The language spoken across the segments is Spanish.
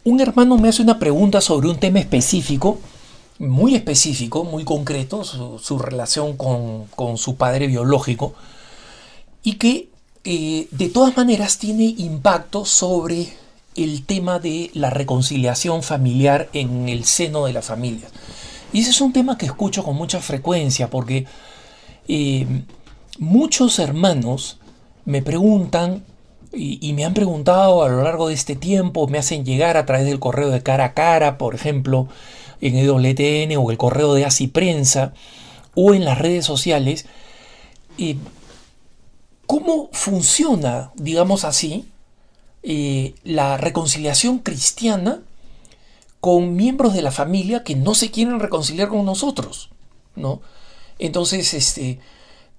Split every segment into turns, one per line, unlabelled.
Un hermano me hace una pregunta sobre un tema específico, muy concreto, su relación con su padre biológico, y que de todas maneras tiene impacto sobre el tema de la reconciliación familiar en el seno de las familias. Y ese es un tema que escucho con mucha frecuencia porque eh, muchos hermanos me preguntan y me han preguntado a lo largo de este tiempo, me hacen llegar a través del correo de cara a cara, por ejemplo, en EWTN o el correo de Así Prensa o en las redes sociales, eh, cómo funciona, digamos así, la reconciliación cristiana con miembros de la familia que no se quieren reconciliar con nosotros, ¿no? Entonces,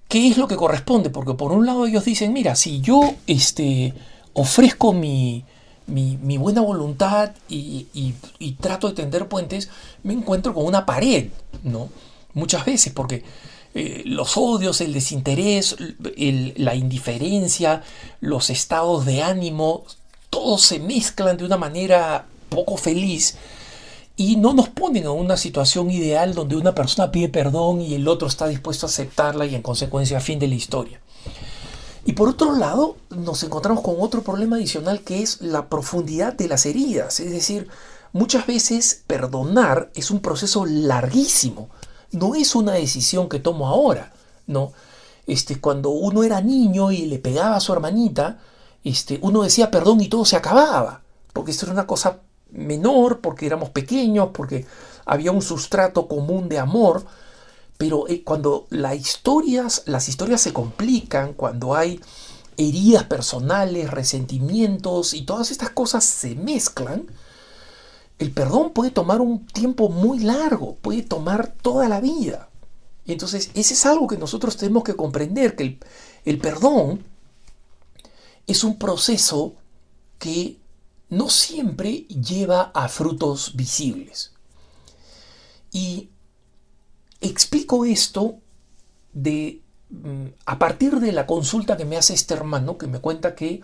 ¿qué es lo que corresponde? Porque por un lado ellos dicen, mira, si yo ofrezco mi buena voluntad y trato de tender puentes, me encuentro con una pared, ¿no? Muchas veces, porque los odios, el desinterés, la indiferencia, los estados de ánimo, todos se mezclan de una manera poco feliz y no nos ponen en una situación ideal donde una persona pide perdón y el otro está dispuesto a aceptarla y en consecuencia fin de la historia. Y por otro lado, nos encontramos con otro problema adicional que es la profundidad de las heridas. Es decir, muchas veces perdonar es un proceso larguísimo. No es una decisión que tomo ahora, ¿no? Cuando uno era niño y le pegaba a su hermanita, uno decía perdón y todo se acababa. Porque esto era una cosa menor, porque éramos pequeños, porque había un sustrato común de amor. Pero cuando las historias se complican, cuando hay heridas personales, resentimientos y todas estas cosas se mezclan, el perdón puede tomar un tiempo muy largo, puede tomar toda la vida. Y entonces, ese es algo que nosotros tenemos que comprender, que el perdón es un proceso que no siempre lleva a frutos visibles. Y explico esto a partir de la consulta que me hace este hermano, que me cuenta que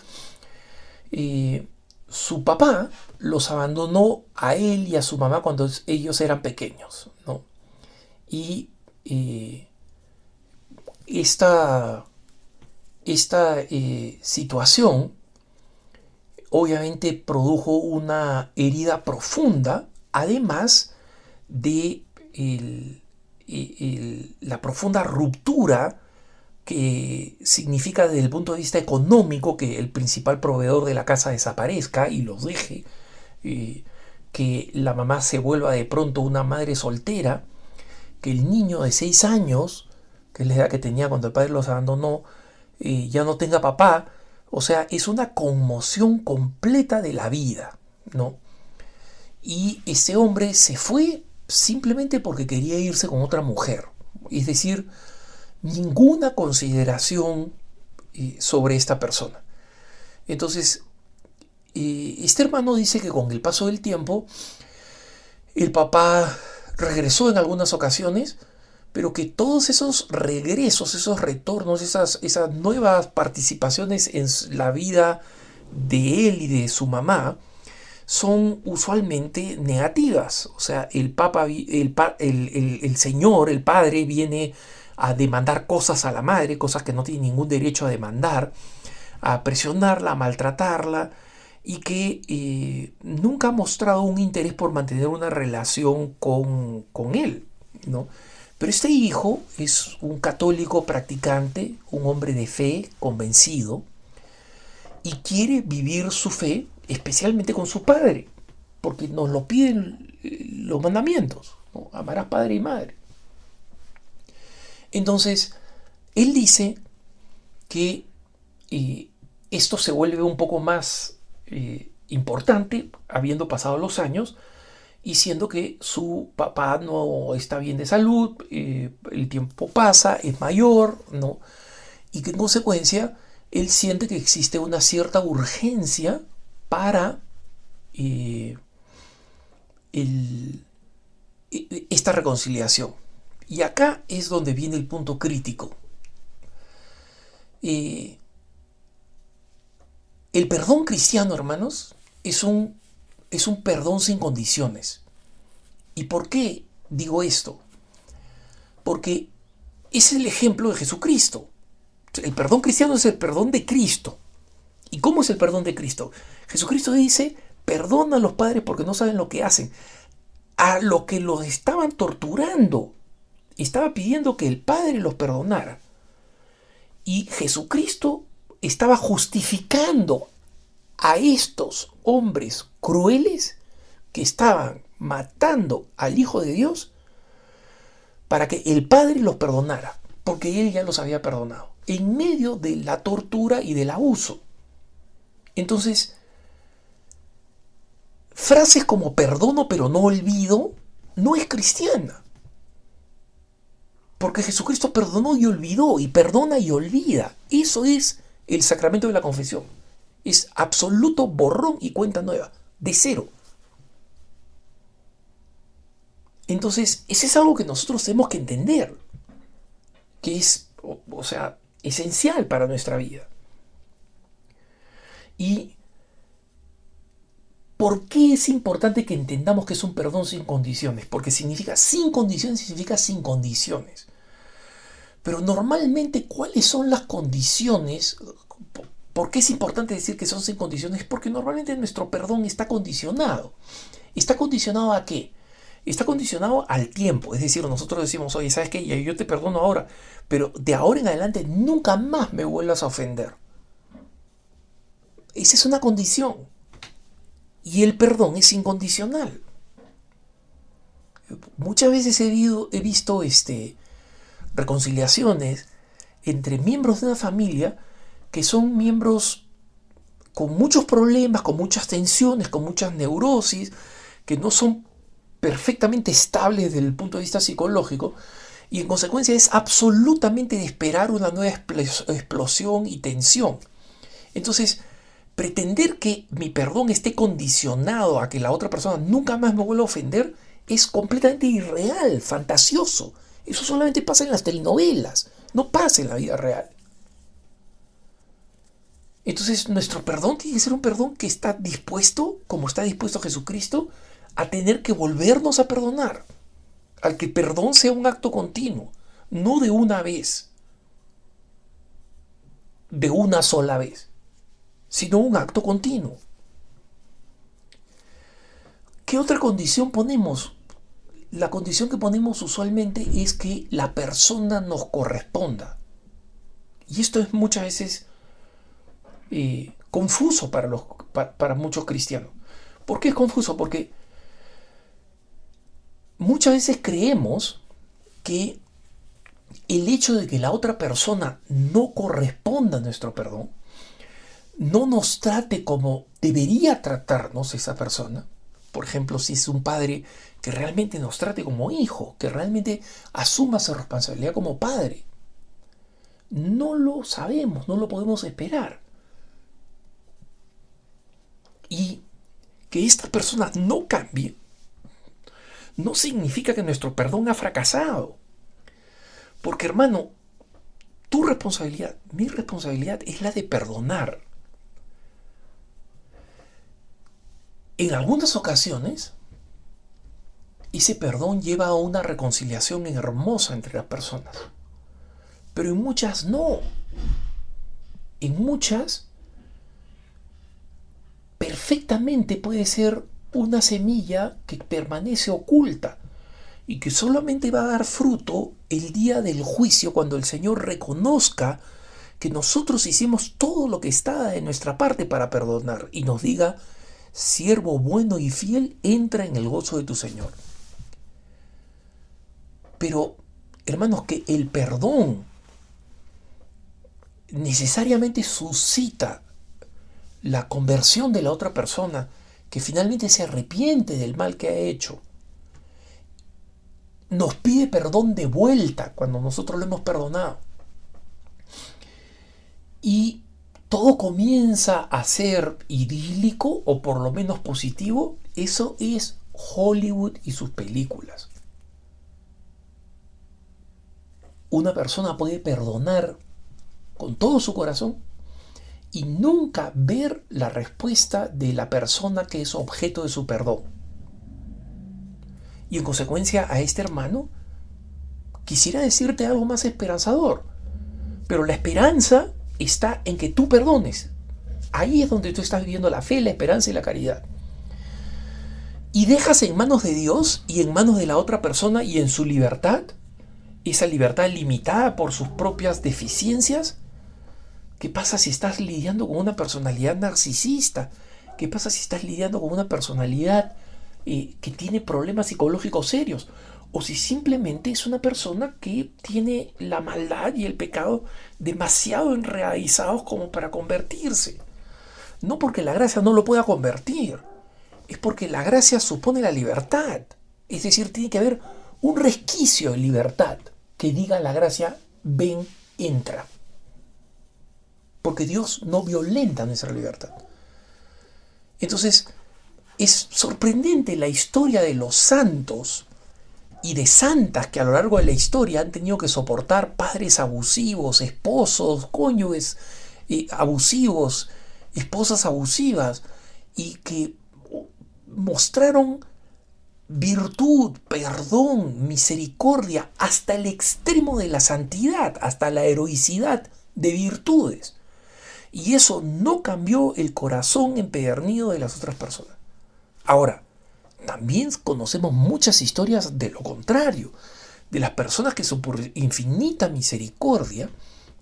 su papá los abandonó a él y a su mamá cuando ellos eran pequeños, ¿no? Y esta, esta situación obviamente produjo una herida profunda, además de la profunda ruptura que significa desde el punto de vista económico que el principal proveedor de la casa desaparezca y los deje, que la mamá se vuelva de pronto una madre soltera, que el niño de 6 años, que es la edad que tenía cuando el padre los abandonó, ya no tenga papá. O sea, es una conmoción completa de la vida, ¿no? Y ese hombre se fue simplemente porque quería irse con otra mujer. Es decir, ninguna consideración sobre esta persona. Entonces, este hermano dice que con el paso del tiempo, el papá regresó en algunas ocasiones, pero que todos esos regresos, esos retornos, esas nuevas participaciones en la vida de él y de su mamá, son usualmente negativas. O sea, el señor, el padre, viene a demandar cosas a la madre, cosas que no tiene ningún derecho a demandar, a presionarla, a maltratarla, y que nunca ha mostrado un interés por mantener una relación con él, ¿no? Pero este hijo es un católico practicante, un hombre de fe, convencido, y quiere vivir su fe especialmente con su padre, porque nos lo piden los mandamientos, ¿no? Amarás padre y madre. Entonces, él dice que esto se vuelve un poco más importante habiendo pasado los años y siendo que su papá no está bien de salud, el tiempo pasa, es mayor, ¿no? Y que en consecuencia él siente que existe una cierta urgencia para esta reconciliación. Y acá es donde viene el punto crítico. El perdón cristiano, hermanos, es un es un perdón sin condiciones. ¿Y por qué digo esto? Porque ese es el ejemplo de Jesucristo. El perdón cristiano es el perdón de Cristo. ¿Y cómo es el perdón de Cristo? Jesucristo dice, perdona a los padres porque no saben lo que hacen. A los que los estaban torturando, estaba pidiendo que el Padre los perdonara. Y Jesucristo estaba justificando a estos hombres crueles que estaban matando al Hijo de Dios para que el Padre los perdonara, porque Él ya los había perdonado, en medio de la tortura y del abuso. Entonces, frases como perdono pero no olvido no es cristiana. Porque Jesucristo perdonó y olvidó, y perdona y olvida. Eso es el sacramento de la confesión. Es absoluto borrón y cuenta nueva, de cero. Entonces, ese es algo que nosotros tenemos que entender, que es, o sea, esencial para nuestra vida. ¿Y por qué es importante que entendamos que es un perdón sin condiciones? Porque significa sin condiciones, significa sin condiciones. Pero normalmente, ¿cuáles son las condiciones? ¿Por qué es importante decir que son sin condiciones? Porque normalmente nuestro perdón está condicionado. ¿Está condicionado a qué? Está condicionado al tiempo. Es decir, nosotros decimos, oye, ¿sabes qué? Yo te perdono ahora, pero de ahora en adelante nunca más me vuelvas a ofender. Esa es una condición. Y el perdón es incondicional. Muchas veces he visto reconciliaciones entre miembros de una familia que son miembros con muchos problemas, con muchas tensiones, con muchas neurosis, que no son perfectamente estables desde el punto de vista psicológico, y en consecuencia es absolutamente de esperar una nueva explosión y tensión. Entonces, pretender que mi perdón esté condicionado a que la otra persona nunca más me vuelva a ofender es completamente irreal, fantasioso. Eso solamente pasa en las telenovelas, no pasa en la vida real. Entonces, nuestro perdón tiene que ser un perdón que está dispuesto, como está dispuesto Jesucristo, a tener que volvernos a perdonar. Al que el perdón sea un acto continuo, no de una vez, de una sola vez, sino un acto continuo. ¿Qué otra condición ponemos? La condición que ponemos usualmente es que la persona nos corresponda. Y esto es muchas veces confuso para muchos cristianos. ¿Por qué es confuso? Porque muchas veces creemos que el hecho de que la otra persona no corresponda a nuestro perdón, no nos trate como debería tratarnos esa persona. Por ejemplo, si es un padre que realmente nos trate como hijo, que realmente asuma su responsabilidad como padre. No lo sabemos, no lo podemos esperar. Y que esta persona no cambie no significa que nuestro perdón ha fracasado. Porque, hermano, tu responsabilidad, mi responsabilidad es la de perdonar. En algunas ocasiones, ese perdón lleva a una reconciliación hermosa entre las personas. Pero en muchas no. En muchas, perfectamente puede ser una semilla que permanece oculta y que solamente va a dar fruto el día del juicio, cuando el Señor reconozca que nosotros hicimos todo lo que está de nuestra parte para perdonar y nos diga: siervo bueno y fiel, entra en el gozo de tu Señor. Pero, hermanos, que el perdón necesariamente suscita la conversión de la otra persona, que finalmente se arrepiente del mal que ha hecho, nos pide perdón de vuelta cuando nosotros lo hemos perdonado, y todo comienza a ser idílico o por lo menos positivo. Eso es Hollywood y sus películas. Una persona puede perdonar con todo su corazón y nunca ver la respuesta de la persona que es objeto de su perdón. Y en consecuencia a este hermano quisiera decirte algo más esperanzador, pero la esperanza está en que tú perdones. Ahí es donde tú estás viviendo la fe, la esperanza y la caridad. Y dejas en manos de Dios y en manos de la otra persona y en su libertad, esa libertad limitada por sus propias deficiencias. ¿Qué pasa si estás lidiando con una personalidad narcisista? ¿Qué pasa si estás lidiando con una personalidad que tiene problemas psicológicos serios? O si simplemente es una persona que tiene la maldad y el pecado demasiado enraizados como para convertirse. No porque la gracia no lo pueda convertir, es porque la gracia supone la libertad. Es decir, tiene que haber un resquicio de libertad que diga a la gracia, ven, entra. Porque Dios no violenta nuestra libertad. Entonces, es sorprendente la historia de los santos y de santas que a lo largo de la historia han tenido que soportar padres abusivos, esposos, cónyuges abusivos, esposas abusivas, y que mostraron virtud, perdón, misericordia, hasta el extremo de la santidad, hasta la heroicidad de virtudes. Y eso no cambió el corazón empedernido de las otras personas. Ahora, también conocemos muchas historias de lo contrario, de las personas que por infinita misericordia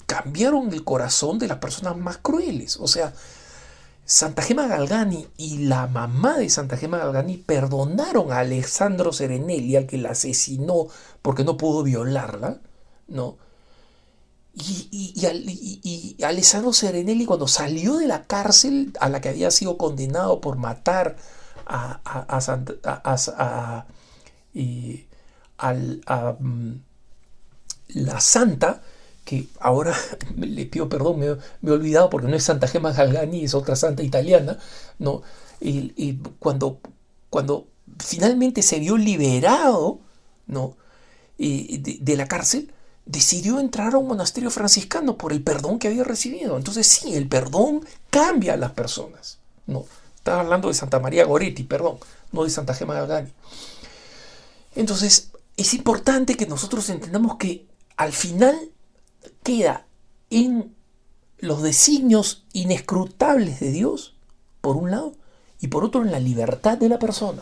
cambiaron el corazón de las personas más crueles. O sea, Santa Gema Galgani y la mamá de Santa Gema Galgani perdonaron a Alessandro Serenelli, al que la asesinó porque no pudo violarla, ¿no? Y Alessandro Serenelli, cuando salió de la cárcel a la que había sido condenado por matar a la santa, que ahora le pido perdón, me he olvidado porque no es Santa Gema Galgani, es otra santa italiana, ¿no? Y cuando finalmente se vio liberado, ¿no? de la cárcel, decidió entrar a un monasterio franciscano por el perdón que había recibido. Entonces sí, el perdón cambia a las personas, ¿no? Estaba hablando de Santa María Goretti, perdón, no de Santa Gema Galgani. Entonces, es importante que nosotros entendamos que al final queda en los designios inescrutables de Dios, por un lado, y por otro en la libertad de la persona.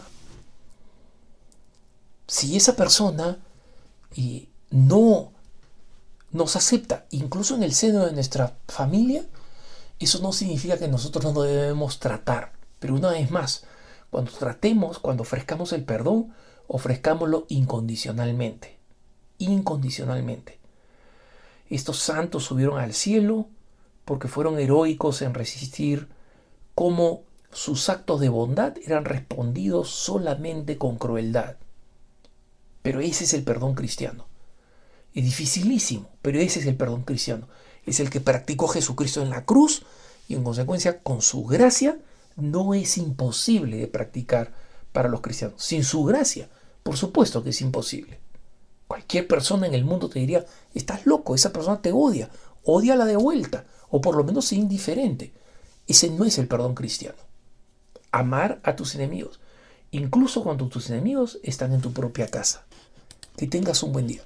Si esa persona no nos acepta, incluso en el seno de nuestra familia, eso no significa que nosotros no debemos tratar. Pero una vez más, cuando ofrezcamos el perdón, ofrezcámoslo incondicionalmente. Incondicionalmente. Estos santos subieron al cielo porque fueron heroicos en resistir cómo sus actos de bondad eran respondidos solamente con crueldad. Pero ese es el perdón cristiano. Es dificilísimo, pero ese es el perdón cristiano. Es el que practicó Jesucristo en la cruz y en consecuencia con su gracia no es imposible de practicar para los cristianos. Sin su gracia, por supuesto que es imposible. Cualquier persona en el mundo te diría, estás loco, esa persona te odia, ódiala de vuelta, o por lo menos sé indiferente. Ese no es el perdón cristiano. Amar a tus enemigos, incluso cuando tus enemigos están en tu propia casa. Que tengas un buen día.